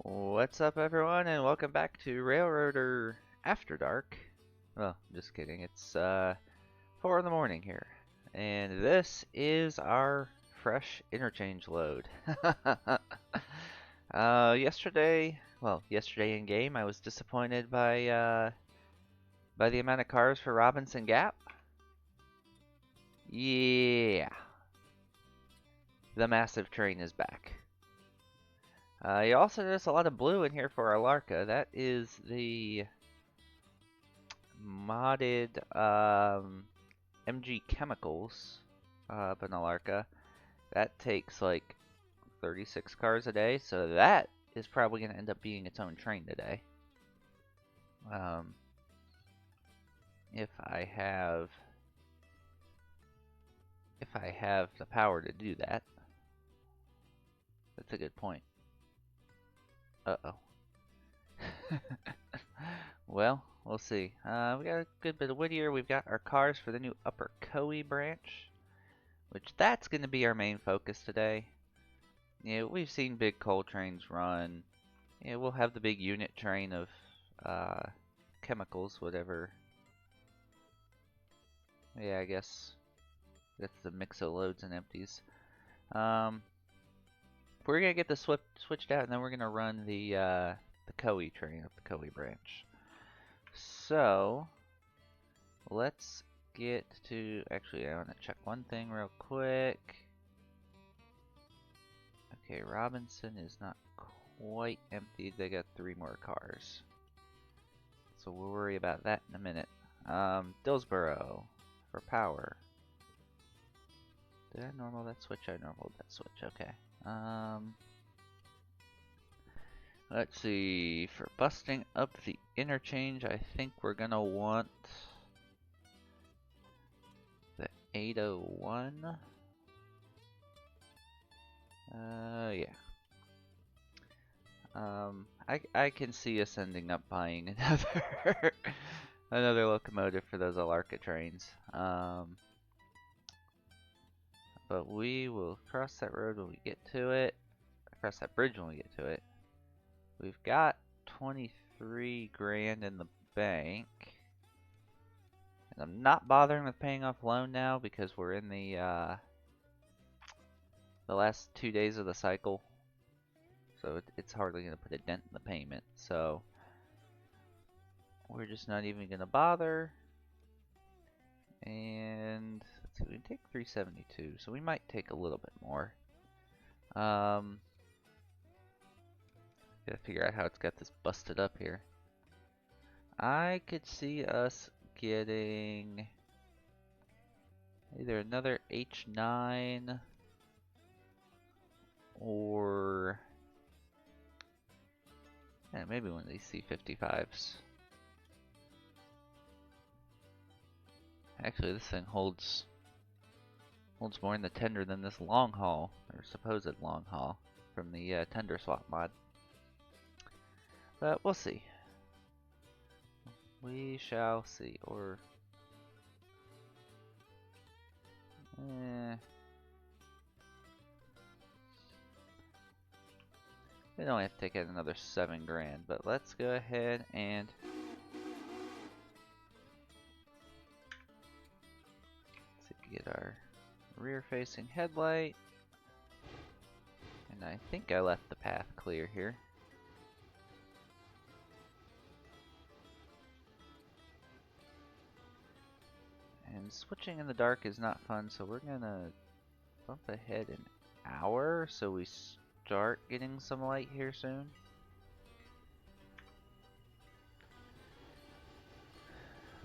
What's up, everyone, and welcome back to Railroader After Dark. Well, just kidding. It's 4 in the morning here, and this is our fresh interchange load. Yesterday in game, I was disappointed by the amount of cars for Robinson Gap. Yeah, the massive train is back. You also notice a lot of blue in here for our Larka. That is the modded MG Chemicals up in Alarka. That takes like 36 cars a day, so that is probably going to end up being its own train today. Um, if I have the power to do that. That's a good point. Uh-oh. Well, we'll see. We got a good bit of wood here. We've got our cars for the new upper Cowee branch, which that's going to be our main focus today. Yeah, we've seen big coal trains run. Yeah, we'll have the big unit train of chemicals, whatever. Yeah, I guess that's the mix of loads and empties. We're gonna get the switched out, and then we're gonna run the Cowee train up the Cowee branch. So let's get to. Actually, I want to check one thing real quick. Okay, Robinson is not quite emptied. They got 3 more cars. So we'll worry about that in a minute. Dillsboro for power. Did I normal that switch? I normaled that switch. Okay. Let's see. For busting up the interchange, I think we're gonna want the 801. Yeah. I can see us ending up buying another another locomotive for those Alarka trains. But we will cross that road when we get to it. Cross that bridge when we get to it. We've got 23 grand in the bank. And I'm not bothering with paying off loan now because we're in the last 2 days of the cycle. So it's hardly going to put a dent in the payment. So we're just not even going to bother. And let's see, we can take 372, so we might take a little bit more. Gotta figure out how it's got this busted up here. I could see us getting either another H9 or maybe one of these C55s. Actually, this thing holds more in the tender than this long haul, or supposed long haul, from the tender swap mod. But we'll see. We shall see. Or we don't have to take out another 7 grand, but let's go ahead and get our rear-facing headlight. And I think I left the path clear here. And switching in the dark is not fun, so we're gonna bump ahead an hour so we start getting some light here soon.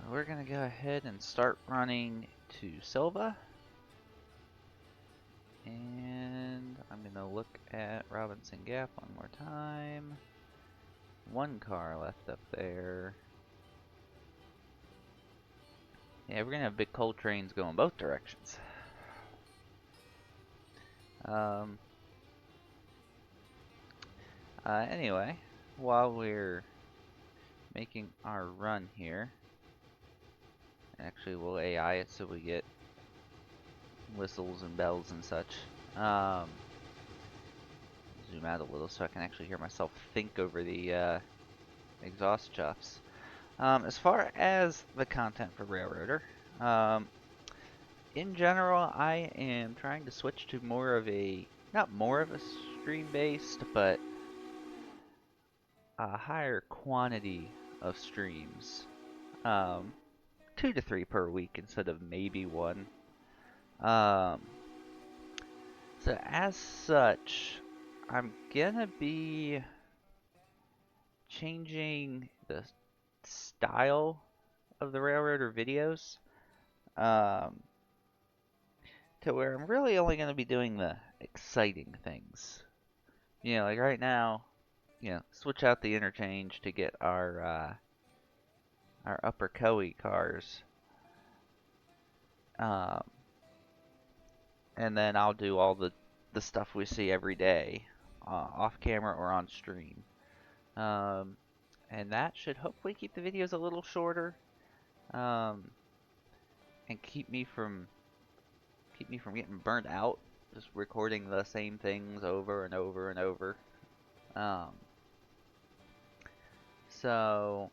We're gonna go ahead and start running to Silva. And I'm gonna look at Robinson Gap one more time. 1 car left up there. Yeah, we're gonna have big coal trains going both directions. Anyway, while we're making our run here, actually we'll AI it so we get whistles and bells and such. zoom out a little so I can actually hear myself think over the exhaust chuffs. As far as the content for Railroader, in general, I am trying to switch to more of a, not more of a stream-based, but a higher quantity of streams. 2 to 3 per week instead of maybe 1. Um, so as such, I'm gonna be changing the style of the Railroader videos to where I'm really only gonna be doing the exciting things. You know, like right now, you know, switch out the interchange to get our upper Cowee cars. Um, and then I'll do all the stuff we see every day, off camera or on stream. And that should hopefully keep the videos a little shorter, and keep me from getting burnt out, just recording the same things over and over and over. Um, so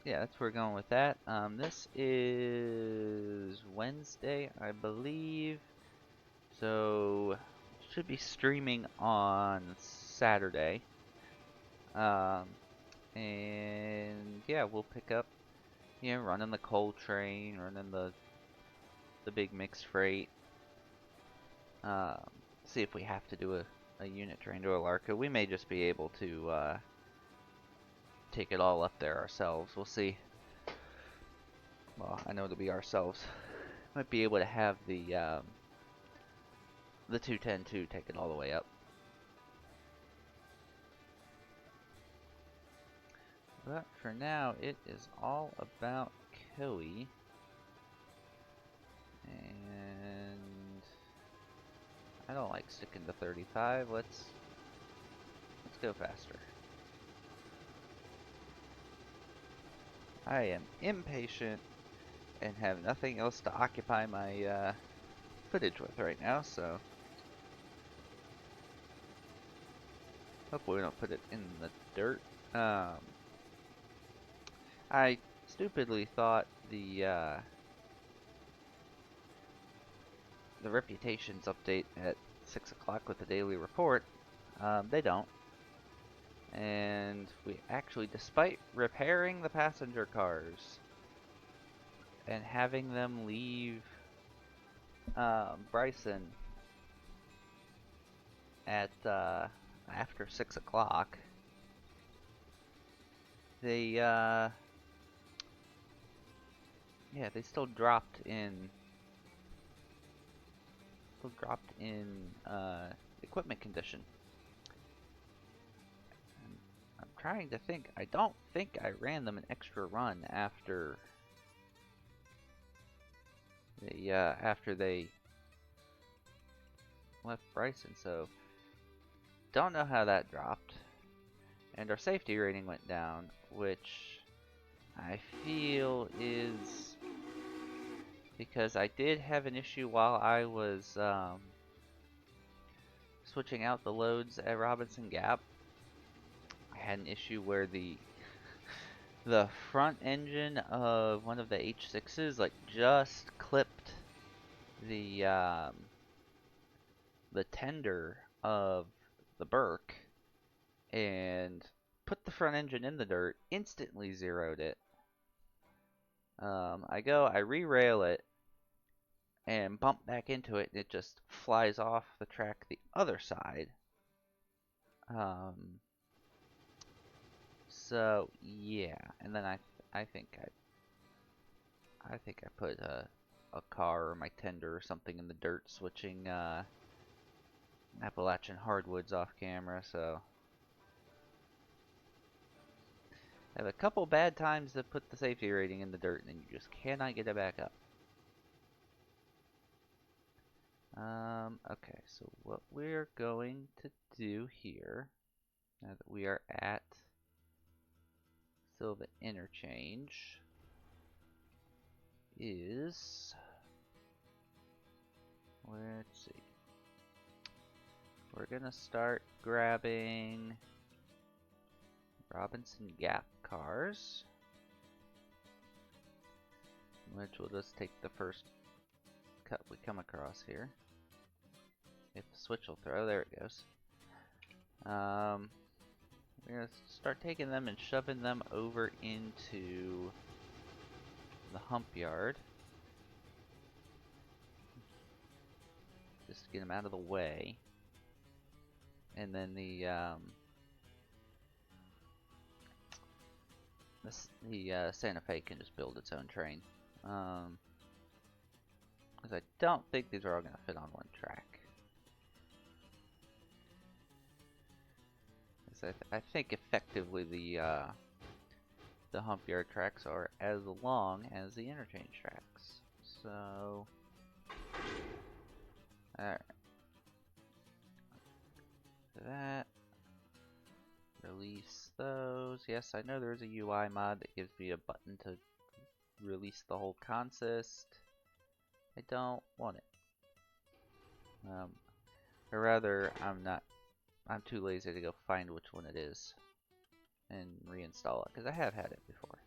yeah, that's where we're going with that. This is Wednesday, I believe. So should be streaming on Saturday. And yeah, we'll pick up, you know, running the coal train, running the big mixed freight. See if we have to do a unit train to Alarka. We may just be able to take it all up there ourselves. We'll see. Well, I know it'll be ourselves. Might be able to have the 210-2 take it all the way up. But for now, it is all about Cowee. And I don't like sticking to 35. Let's go faster. I am impatient and have nothing else to occupy my footage with right now, so hopefully we don't put it in the dirt. I stupidly thought the reputations update at 6 o'clock with the daily report. They don't. And we actually, despite repairing the passenger cars and having them leave Bryson at after 6 o'clock, they yeah, they still dropped in equipment condition. And I'm trying to think. I don't think I ran them an extra run after they left Bryson, so don't know how that dropped. And our safety rating went down, which I feel is because I did have an issue while I was switching out the loads at Robinson Gap. I had an issue where the front engine of one of the H6s like just clipped the tender of the Burke and put the front engine in the dirt, instantly zeroed it. I re-rail it and bump back into it, and it just flies off the track the other side. So yeah, and then I think I put a car or my tender or something in the dirt, switching Appalachian hardwoods off camera. So I have a couple bad times to put the safety rating in the dirt, and then you just cannot get it back up. Okay, so what we're going to do here, now that we are at Silva Interchange, is, let's see, we're gonna start grabbing Robinson Gap cars, which will just take the first cut we come across here. If the switch will throw, there it goes. We're gonna start taking them and shoving them over into the hump yard. Just to get them out of the way. And then the Santa Fe can just build its own train. Because I don't think these are all going to fit on one track. I think effectively the hump yard tracks are as long as the interchange tracks. So, alright. That. Release those. Yes, I know there's a UI mod that gives me a button to release the whole consist. I don't want it. Or rather, I'm too lazy to go find which one it is and reinstall it, because I have had it before.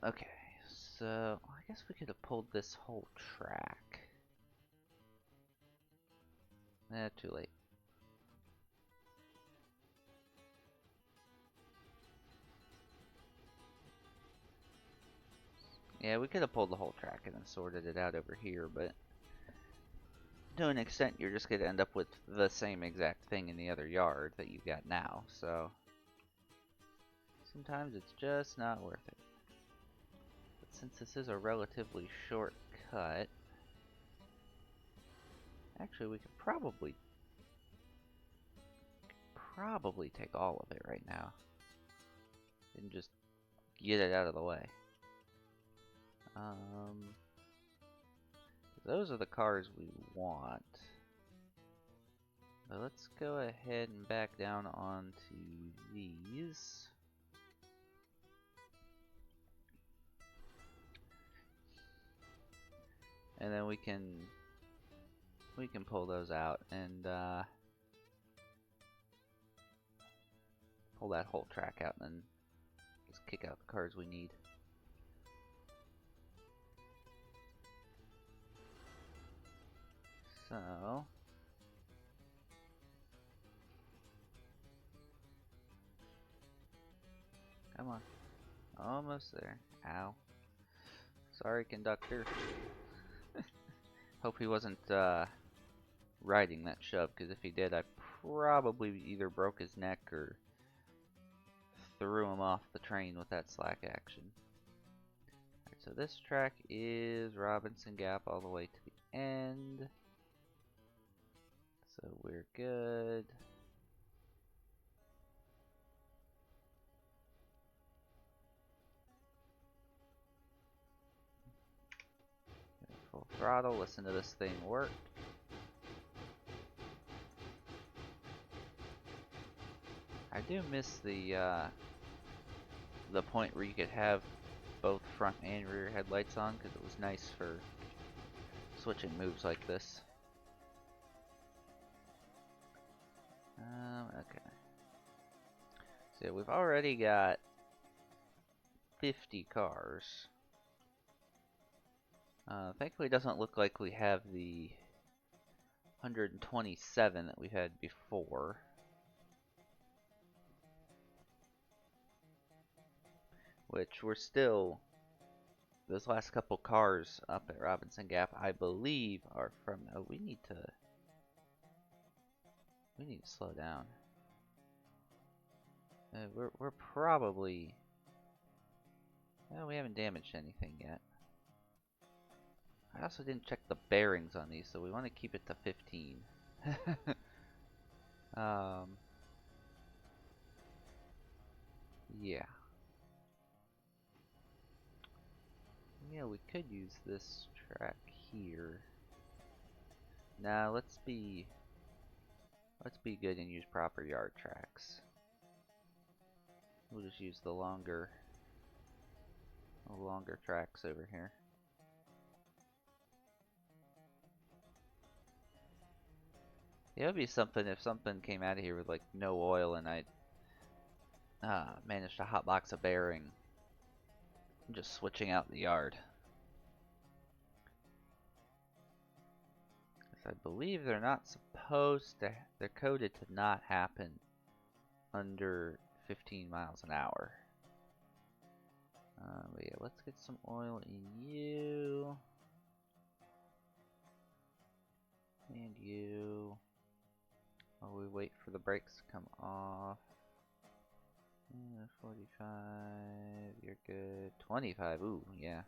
Okay, so I guess we could have pulled this whole track. Too late. Yeah, we could have pulled the whole track and then sorted it out over here, but to an extent, you're just going to end up with the same exact thing in the other yard that you got now, so sometimes it's just not worth it. But since this is a relatively short cut, actually we could probably take all of it right now and just get it out of the way. Those are the cars we want. But let's go ahead and back down onto these. And then we can pull those out and pull that whole track out and then just kick out the cars we need. So come on. Almost there. Ow. Sorry, conductor. Hope he wasn't riding that shove, because if he did, I probably either broke his neck or threw him off the train with that slack action. Alright, so this track is Robinson Gap all the way to the end. So we're good. Full throttle, listen to this thing work. I do miss the point where you could have both front and rear headlights on, because it was nice for switching moves like this. Okay. So we've already got 50 cars. Thankfully it doesn't look like we have the 127 that we had before. Which we're still, those last couple cars up at Robinson Gap, I believe, are from, oh, we need to slow down. We're probably, well, we haven't damaged anything yet. I also didn't check the bearings on these, so we want to keep it to 15. Yeah. Yeah, we could use this track here. Nah, let's be good and use proper yard tracks. We'll just use the longer tracks over here. It would be something if something came out of here with like no oil and I managed to hotbox a bearing. I'm just switching out the yard. I believe they're not supposed to, they're coded to not happen under 15 miles an hour. But yeah, let's get some oil in you. And you. While we wait for the brakes to come off. 45, you're good. 25, ooh, yeah.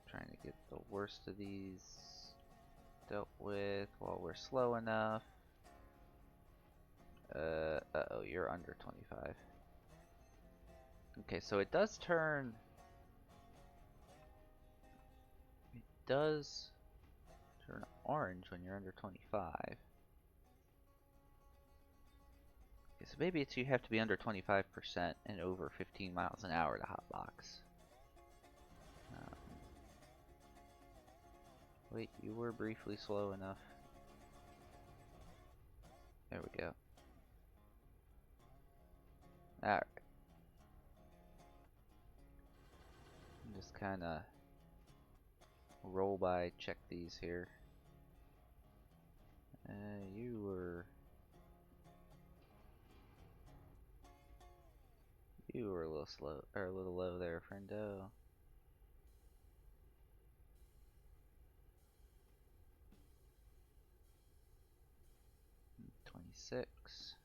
Trying to get the worst of these dealt with while we're slow enough. Uh-oh, you're under 25. Okay, so it does turn... It does turn orange when you're under 25. Okay, so maybe it's you have to be under 25% and over 15 miles an hour to hotbox. Wait, you were briefly slow enough. There we go. Alright. Just kinda roll by, check these here. You were a little slow, or a little low there, friendo. Six.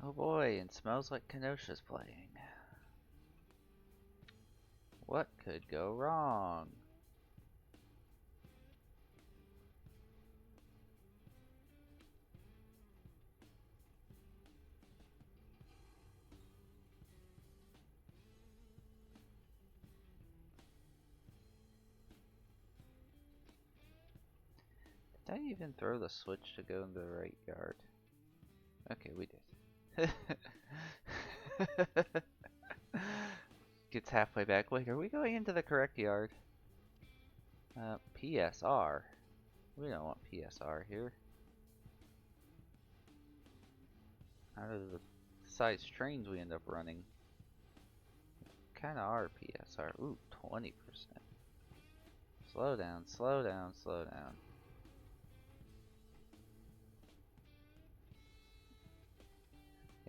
Oh boy, and smells like Kenosha's playing. What could go wrong? Did I even throw the switch to go in the right yard? Okay, we did. Gets halfway back. Wait, are we going into the correct yard? PSR. We don't want PSR here. Out of the size trains we end up running. Kinda are PSR. Ooh, 20%. Slow down, slow down, slow down.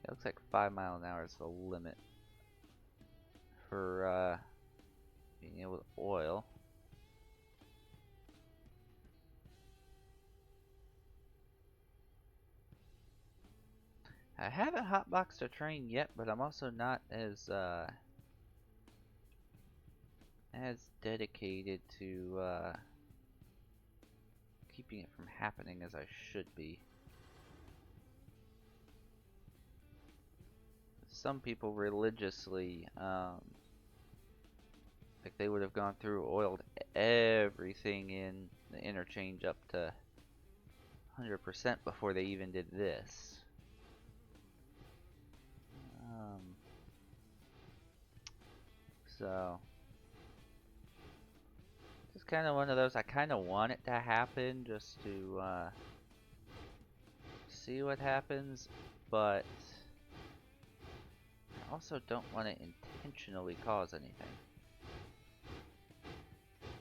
It looks like 5 miles an hour is the limit for being able to oil. I haven't hotboxed a train yet, but I'm also not as dedicated to keeping it from happening as I should be. Some people religiously, like they would have gone through, oiled everything in the interchange up to 100% before they even did this. So, just kind of one of those, I kind of want it to happen just to see what happens, but I also don't want to intentionally cause anything.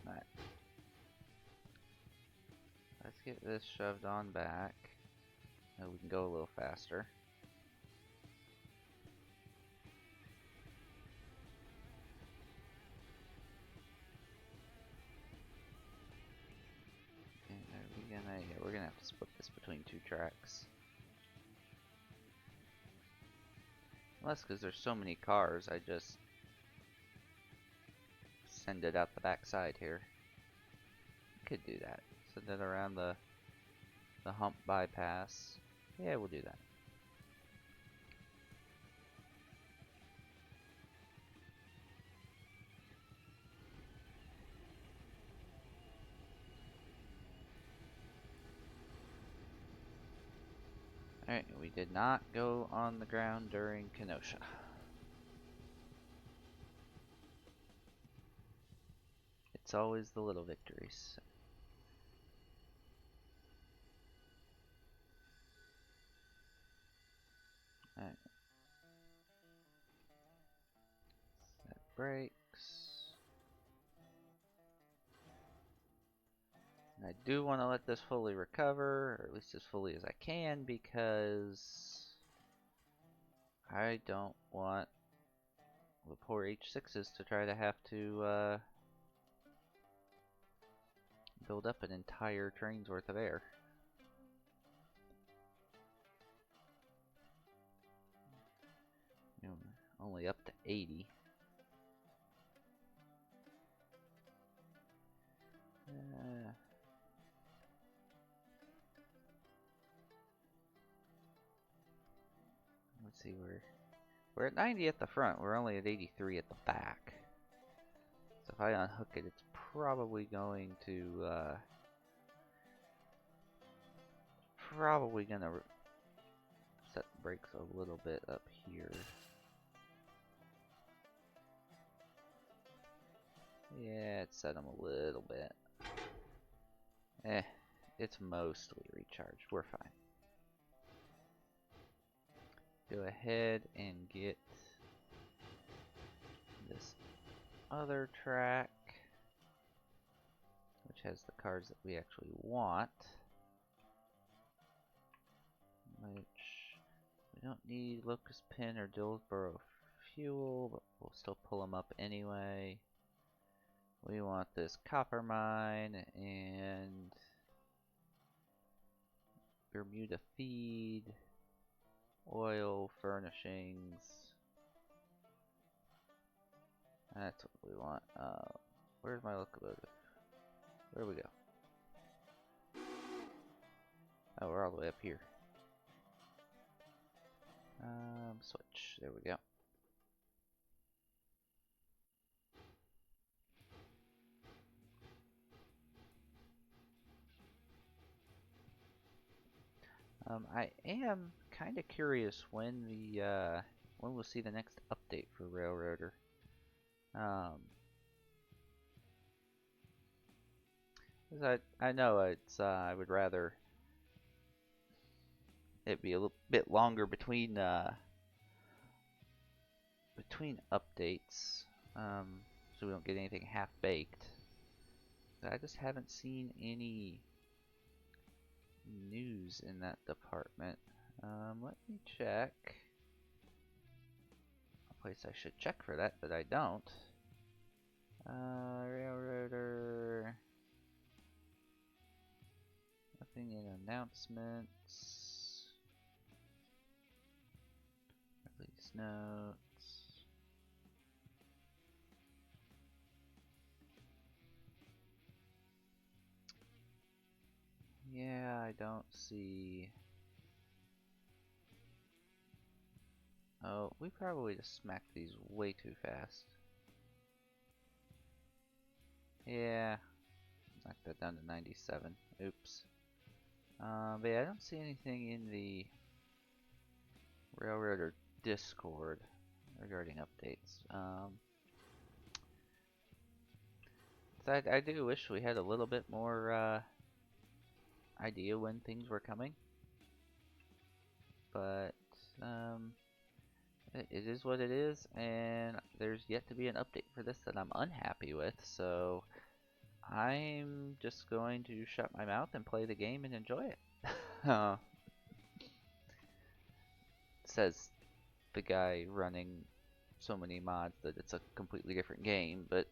Alright. Let's get this shoved on back. Now we can go a little faster. We're gonna have to split this between 2 tracks. Unless, because there's so many cars, I just send it out the back side here. Could do that. Send it around the hump bypass. Yeah, we'll do that. Alright, we did not go on the ground during Kenosha. It's always the little victories. Alright. Set brakes. And I do want to let this fully recover, or at least as fully as I can, because I don't want the poor H6s to try to have to build up an entire train's worth of air. You know, only up to 80. Let's see, we're at 90 at the front. We're only at 83 at the back. So if I unhook it, it's probably going to set the brakes a little bit up here. Yeah, it set them a little bit. It's mostly recharged. We're fine. Go ahead and get this other track, which has the cars that we actually want. Which we don't need Locust Pin or Dillsboro fuel, but we'll still pull them up anyway. We want this copper mine and Bermuda feed, oil, furnishings. That's what we want. Where's my locomotive? Where do we go? Oh, we're all the way up here. Switch. There we go. I am kind of curious when when we'll see the next update for Railroader. I know it's I would rather it be a little bit longer between updates, so we don't get anything half baked. I just haven't seen any news in that department. Let me check. A place I should check for that, but I don't. Railroader. Nothing in announcements. Release notes. Yeah, I don't see. Oh, we probably just smacked these way too fast. Yeah, knock that down to 97. Oops. But yeah, I don't see anything in the Railroader Discord regarding updates. So I do wish we had a little bit more idea when things were coming, but it is what it is, and there's yet to be an update for this that I'm unhappy with, so I'm just going to shut my mouth and play the game and enjoy it. Says the guy running so many mods that it's a completely different game, but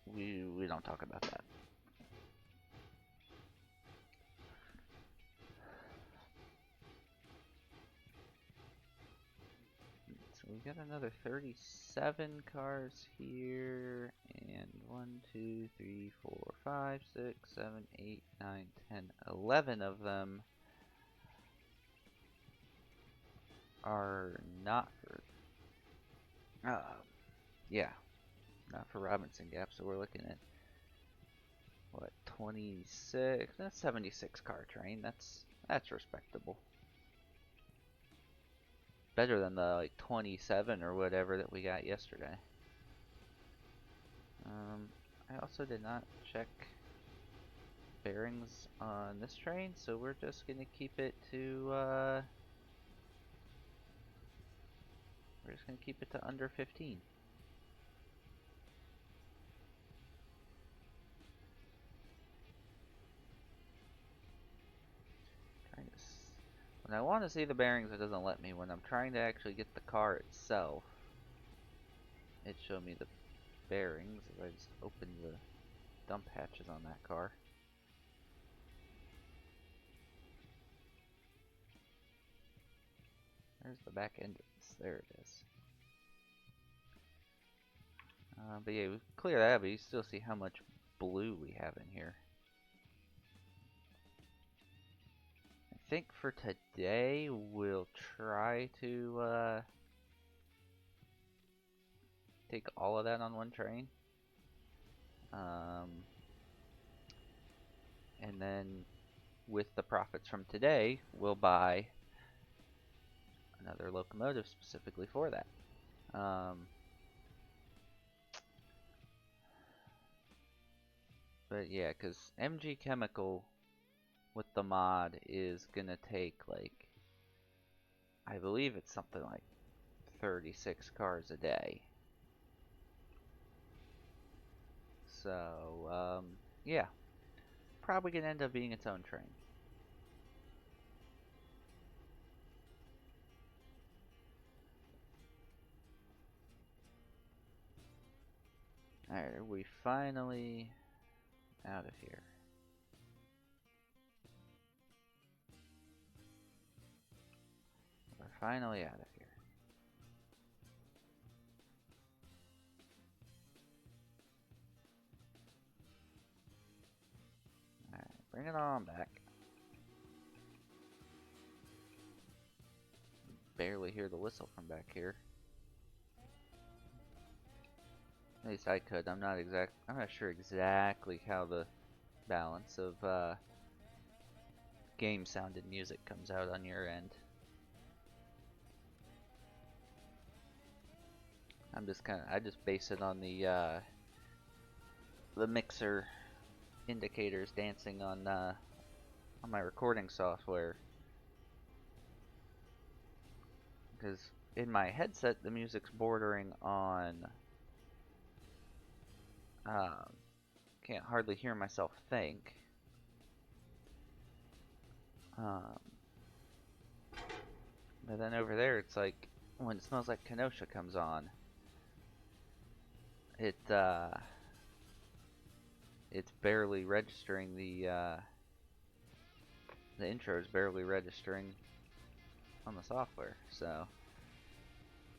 we don't talk about that. So we got another 37 cars here, and 1, 2, 3, 4, 5, 6, 7, 8, 9, 10, 11 of them are not for, yeah, not for Robinson Gap, so we're looking at, what, 26, that's 76 car train, that's respectable. better than the like 27 or whatever that we got yesterday. I also did not check bearings on this train, so we're just gonna keep it to under 15. When I want to see the bearings, it doesn't let me. When I'm trying to actually get the car itself, it showed me the bearings. As I just opened the dump hatches on that car. There's the back end. There it is. But yeah, we clear that, but you still see how much blue we have in here. I think for today, we'll try to take all of that on one train. And then with the profits from today, we'll buy another locomotive specifically for that. But yeah, because MG Chemical with the mod is gonna take like, I believe it's something like 36 cars a day. So, yeah, probably gonna end up being its own train. Alright, are we finally out of here? We're finally out of here. Alright, bring it on back. Barely hear the whistle from back here. At least I could. I'm not sure exactly how the balance of game sounded music comes out on your end. I just base it on the mixer indicators dancing on my recording software. Because in my headset, the music's bordering on can't hardly hear myself think. But then over there, it's like when It Smells Like Kenosha comes on, it's barely registering the intro is barely registering on the software. So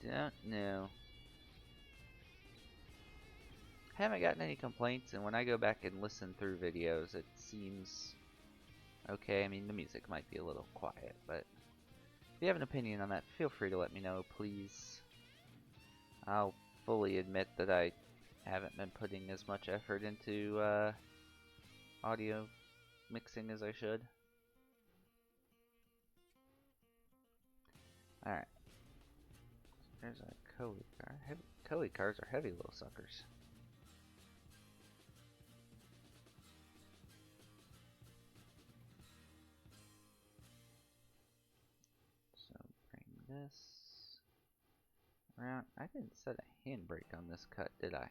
don't know. Haven't gotten any complaints, and when I go back and listen through videos, it seems okay. I mean, the music might be a little quiet, but if you have an opinion on that, feel free to let me know, please. I'll fully admit that I haven't been putting as much effort into audio mixing as I should. Alright. There's a Cowee car. Cowee cars are heavy little suckers. So bring this around. I didn't set a handbrake on this cut, did I?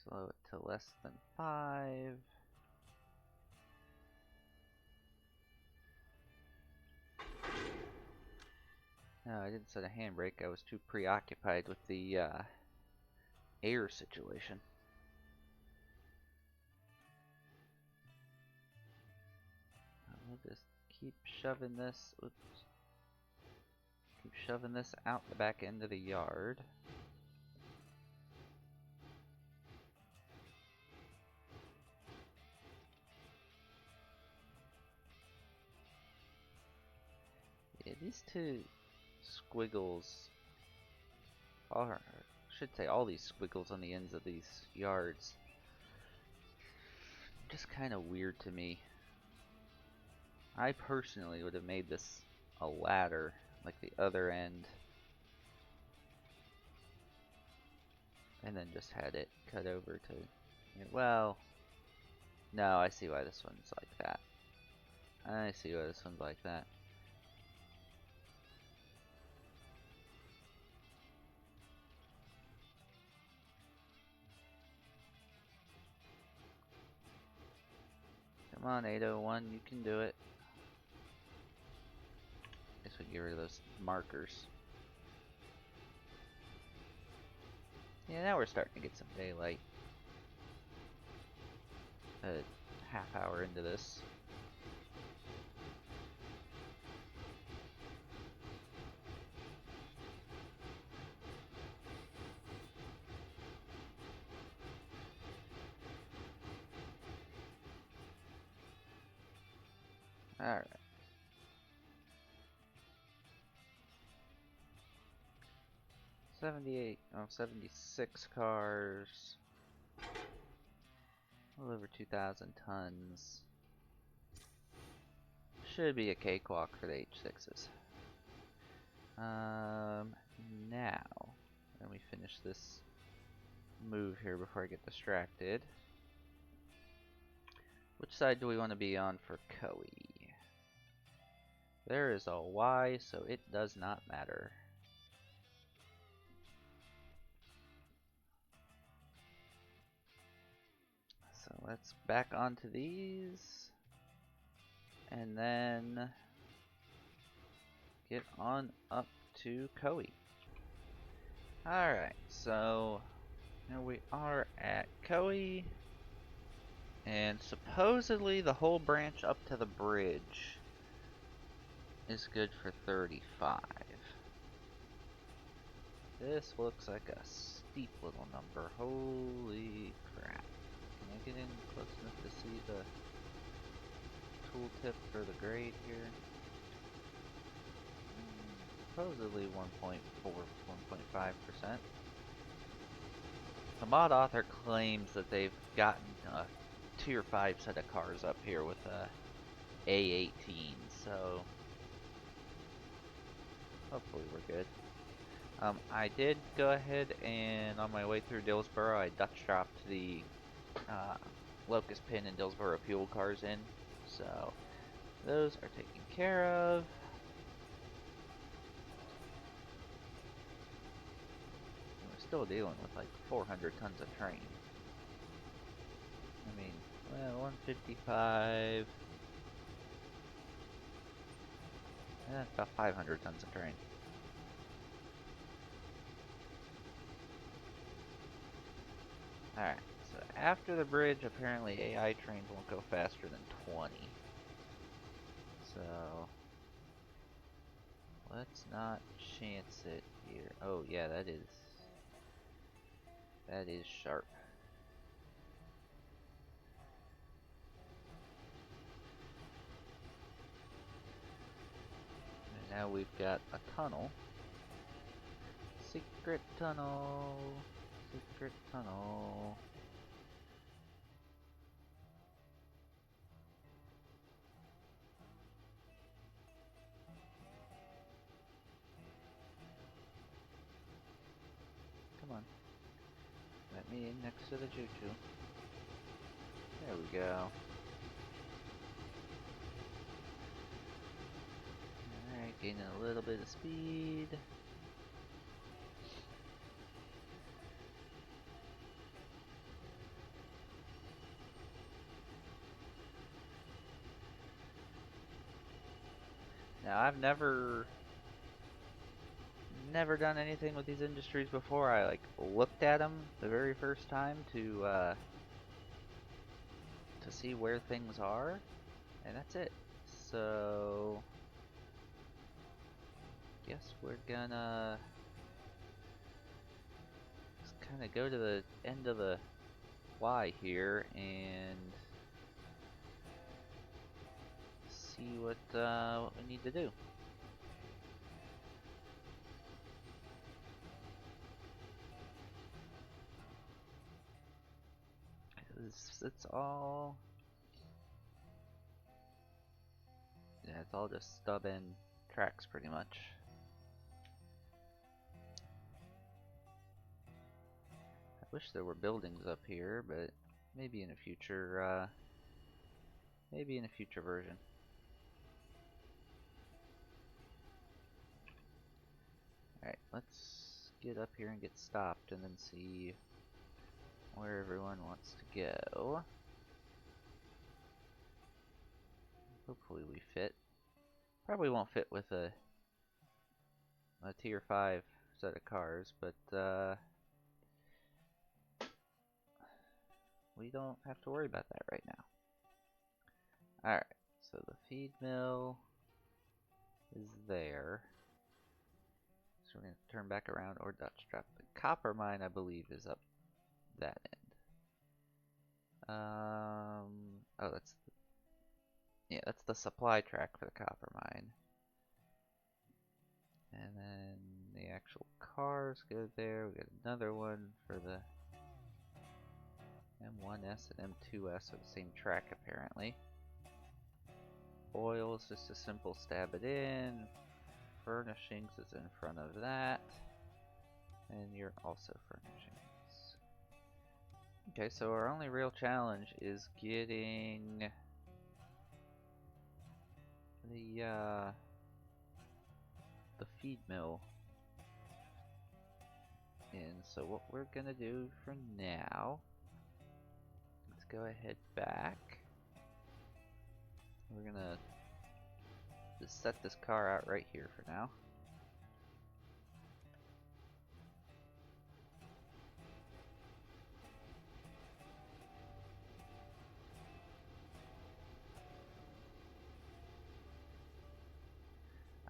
Slow it to less than 5. No, I didn't set a handbrake. I was too preoccupied with the air situation. We'll just keep shoving this. Oops. Keep shoving this out the back end of the yard. Yeah, these two squiggles should say all these squiggles on the ends of these yards, just kind of weird to me. I personally would have made this a ladder, like the other end, and then just had it cut over to, well, no, I see why this one's like that. I see why this one's like that. Come on, 801, you can do it. Guess we get rid of those markers. Yeah, now we're starting to get some daylight. A half hour into this. Alright. 76 cars. A little over 2,000 tons. Should be a cakewalk for the H6s. Now, let me finish this move here before I get distracted. Which side do we want to be on for Cowee? There is a Y, so it does not matter. So let's back onto these. And then get on up to Cowee. Alright, so here we are at Cowee. And supposedly the whole branch up to the bridge is good for 35. This looks like a steep little number. Holy crap. Can I get in close enough to see the tooltip for the grade here? Supposedly 1.4, 1.5%. The mod author claims that they've gotten a tier 5 set of cars up here with a A18, so hopefully we're good. I did go ahead and on my way through Dillsboro, I Dutch dropped the Locust Pin and Dillsboro fuel cars in, so those are taken care of. We're still dealing with like 400 tons of train. I mean, well, 155. That's about 500 tons of train. Alright, so after the bridge, apparently AI trains won't go faster than 20. So, let's not chance it here. Oh yeah, that is sharp. And now we've got a tunnel. Secret tunnel. Secret tunnel. Come on. Let me in next to the choo-choo. There we go. Alright, gaining a little bit of speed. Now I've never done anything with these industries before. I like looked at them the very first time to see where things are, and that's it. So guess we're gonna just kind of go to the end of the Y here and see what we need to do. It's all... Yeah, it's all just stub end tracks pretty much. I wish there were buildings up here, but maybe in a future, version. Alright, let's get up here and get stopped and then see where everyone wants to go. Hopefully we fit. Probably won't fit with a tier 5 set of cars, but we don't have to worry about that right now. Alright, so the feed mill is there. So we're going to turn back around or Dutch drop. The copper mine, I believe, is up that end. Oh, that's the supply track for the copper mine. And then the actual cars go there. We got another one for the M1S and M2S are the same track apparently. Oil is just a simple stab it in. Furnishings is in front of that. And you're also furnishings. Okay, so our only real challenge is getting the feed mill in. So what we're gonna do for now, let's go ahead back. We're gonna just set this car out right here for now.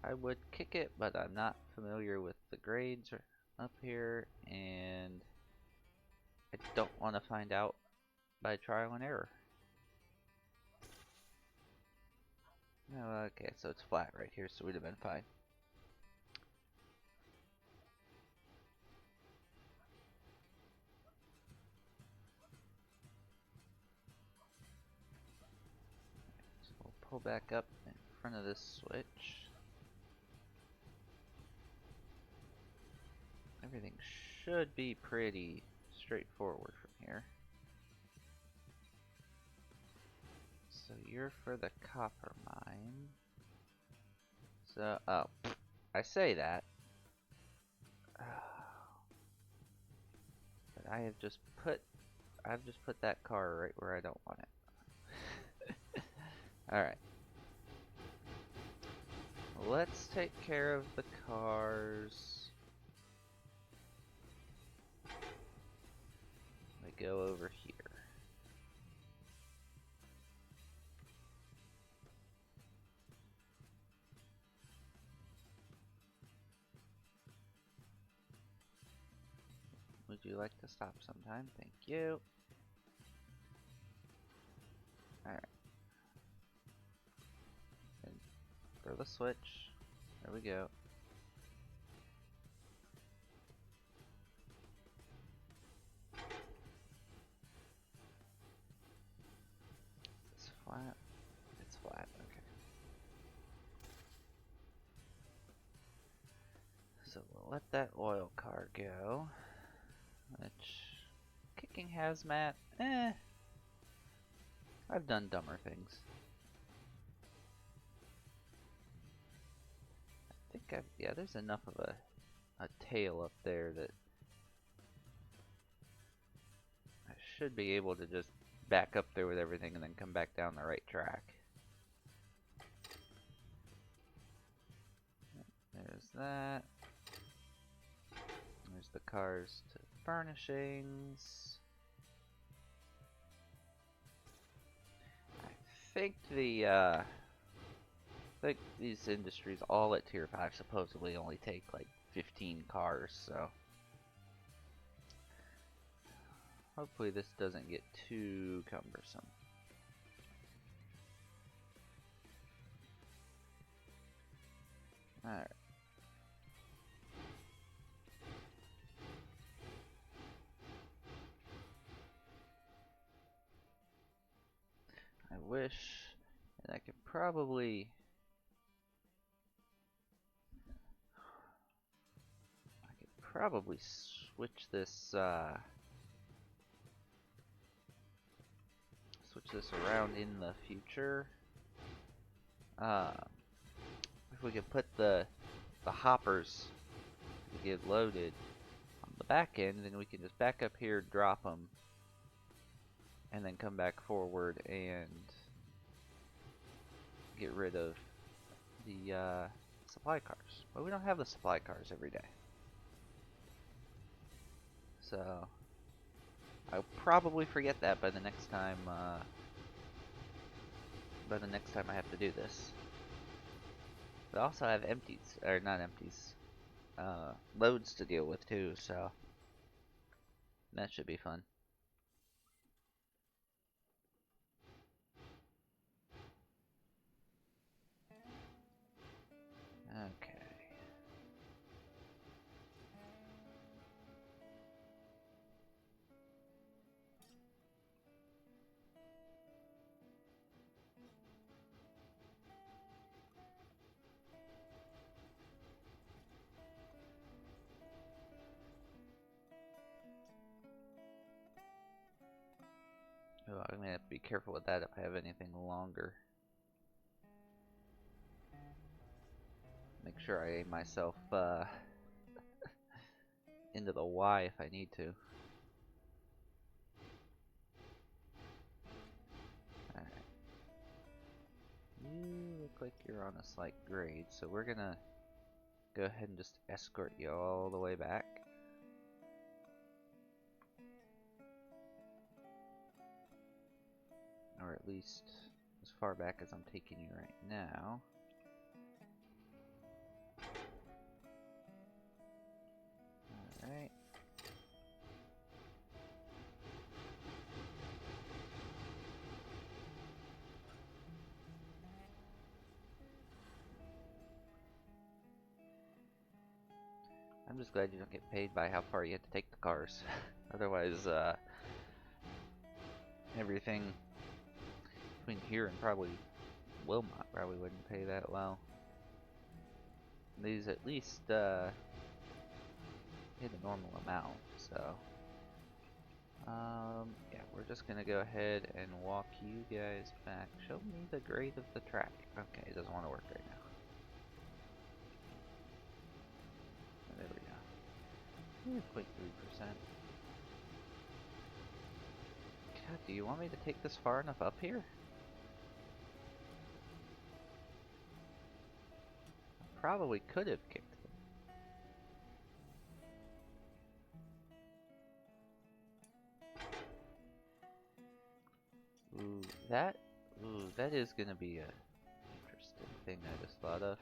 I would kick it, but I'm not familiar with the grades up here, and I don't want to find out by trial and error. No, okay, so it's flat right here, so we'd have been fine. So we'll pull back up in front of this switch. Everything should be pretty straightforward from here. So you're for the copper mine. So, oh, I say that. But I've just put that car right where I don't want it. Alright. Let's take care of the cars. We go over here. Would you like to stop sometime? Thank you. Alright. And throw the switch. There we go. It's flat. It's flat, okay. So we'll let that oil car go. Which, kicking hazmat, I've done dumber things. I think yeah, there's enough of a tail up there that I should be able to just back up there with everything and then come back down the right track. There's that. There's the cars to furnishings. I think these industries all at tier 5 supposedly only take like 15 cars, so hopefully this doesn't get too cumbersome. Alright. wish. And I could probably switch this around in the future. If we could put the hoppers to get loaded on the back end, then we can just back up here, drop them, and then come back forward and get rid of the supply cars. But we don't have the supply cars every day. So I'll probably forget that by the next time I have to do this. But I also have empties, or not empties, loads to deal with too, so that should be fun. Okay. Oh, I'm gonna have to be careful with that if I have anything longer. Make sure I aim myself into the Y if I need to. Alright. You look like you're on a slight grade, so we're gonna go ahead and just escort you all the way back. Or at least as far back as I'm taking you right now. Alright. I'm just glad you don't get paid by how far you have to take the cars. Otherwise, everything between here and probably Wilmot probably wouldn't pay that well. These at least pay the normal amount, so yeah, we're just gonna go ahead and walk you guys back. Show me the grade of the track. Okay, it doesn't want to work right now. There we go. 0.3%. God, do you want me to take this far enough up here? Probably could have kicked them. That is gonna be a interesting thing I just thought of.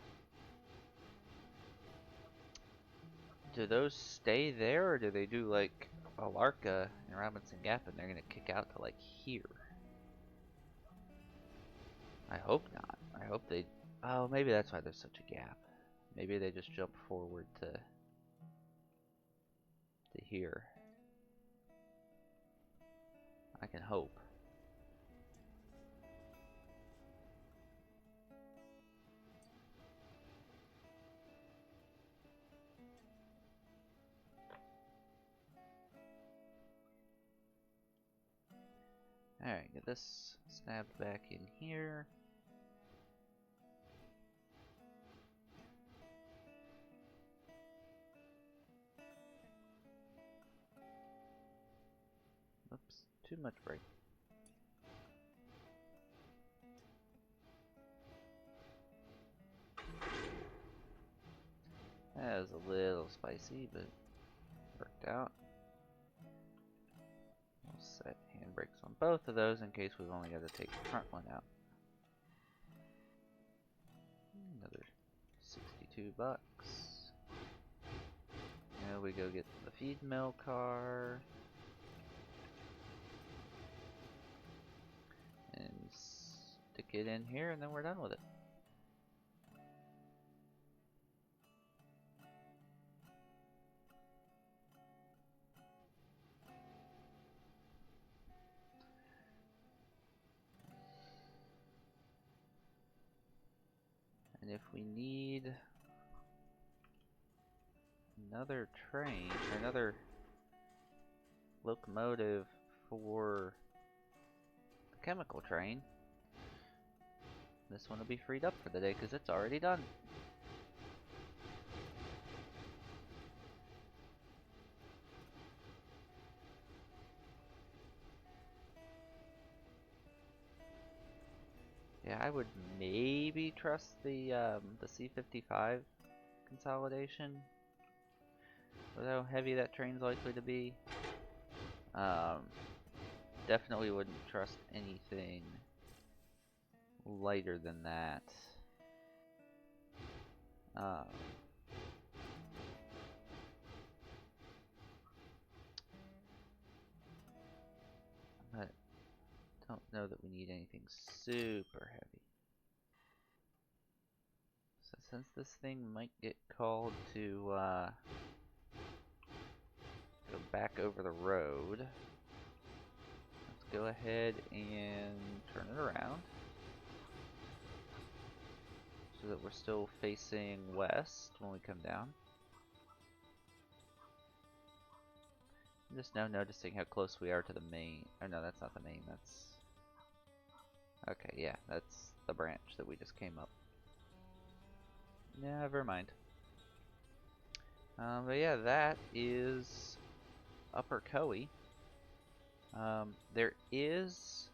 Do those stay there, or do they do like Alarka and Robinson Gap and they're gonna kick out to like here? I hope not. I hope they... Oh, maybe that's why there's such a gap. Maybe they just jump forward to here. I can hope. Alright, get this snapped back in here. Oops, too much brake. That was a little spicy, but worked out. We'll set handbrakes on both of those in case we've only got to take the front one out. Another 62 bucks. Now we go get the feed mill car. And stick it in here and then we're done with it. And if we need another train, or another locomotive for the chemical train, this one will be freed up for the day because it's already done. Yeah, I would maybe trust the C-55 consolidation with how heavy that train's likely to be. Definitely wouldn't trust anything lighter than that. But don't know that we need anything super heavy. So since this thing might get called to go back over the road, let's go ahead and turn it around so that we're still facing west when we come down. I'm just now noticing how close we are to the main. Oh no, that's not the main, that's... Okay, yeah, that's the branch that we just came up. Never mind. But yeah, that is Upper Cowee. There is...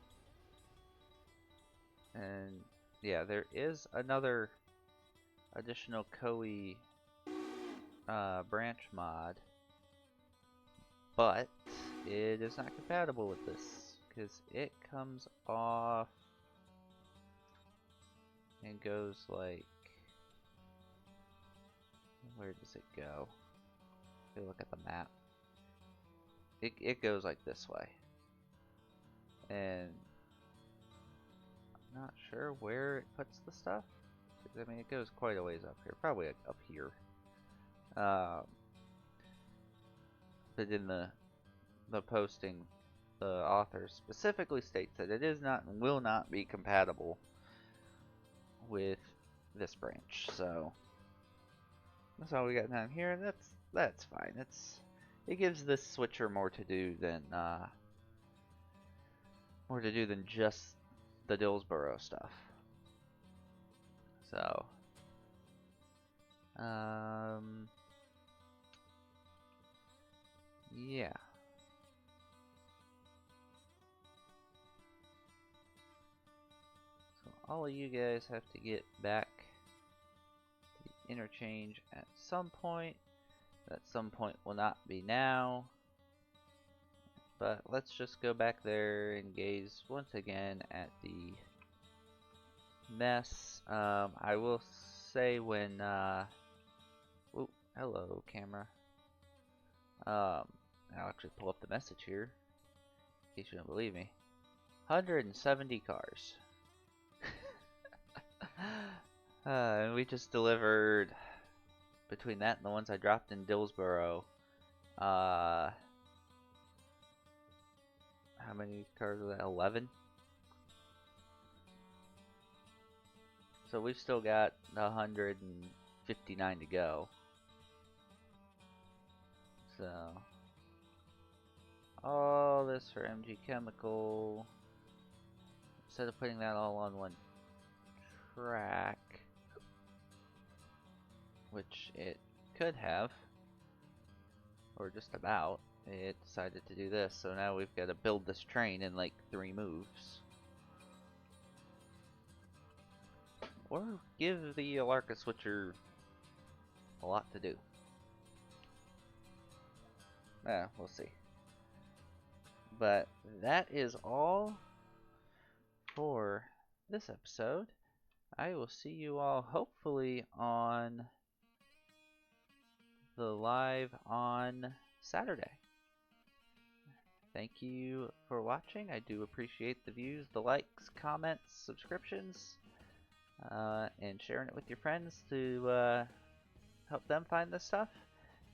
And yeah, there is another additional Cowee branch mod, but it is not compatible with this because it comes off and goes like, where does it go? If you look at the map, it goes like this way, and I'm not sure where it puts the stuff. I mean, it goes quite a ways up here, probably up here. But in the posting, the author specifically states that it is not and will not be compatible with this branch. So that's all we got down here, and that's fine. It gives this switcher more to do than just the Dillsboro stuff. So yeah. So all of you guys have to get back to the interchange at some point. That some point will not be now. But let's just go back there and gaze once again at the mess. I will say when oh, hello camera. I'll actually pull up the message here in case you don't believe me. 170 cars. And we just delivered, between that and the ones I dropped in Dillsboro, how many cars are that? 11? So we've still got 159 to go. So all this for MG Chemical. Instead of putting that all on one track, which it could have, or just about, it decided to do this. So now we've got to build this train in like 3 moves. Or give the Alarka switcher a lot to do. We'll see. But that is all for this episode. I will see you all hopefully on the live on Saturday. Thank you for watching. I do appreciate the views, the likes, comments, subscriptions, and sharing it with your friends to help them find this stuff.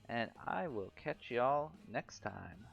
And I will catch y'all next time.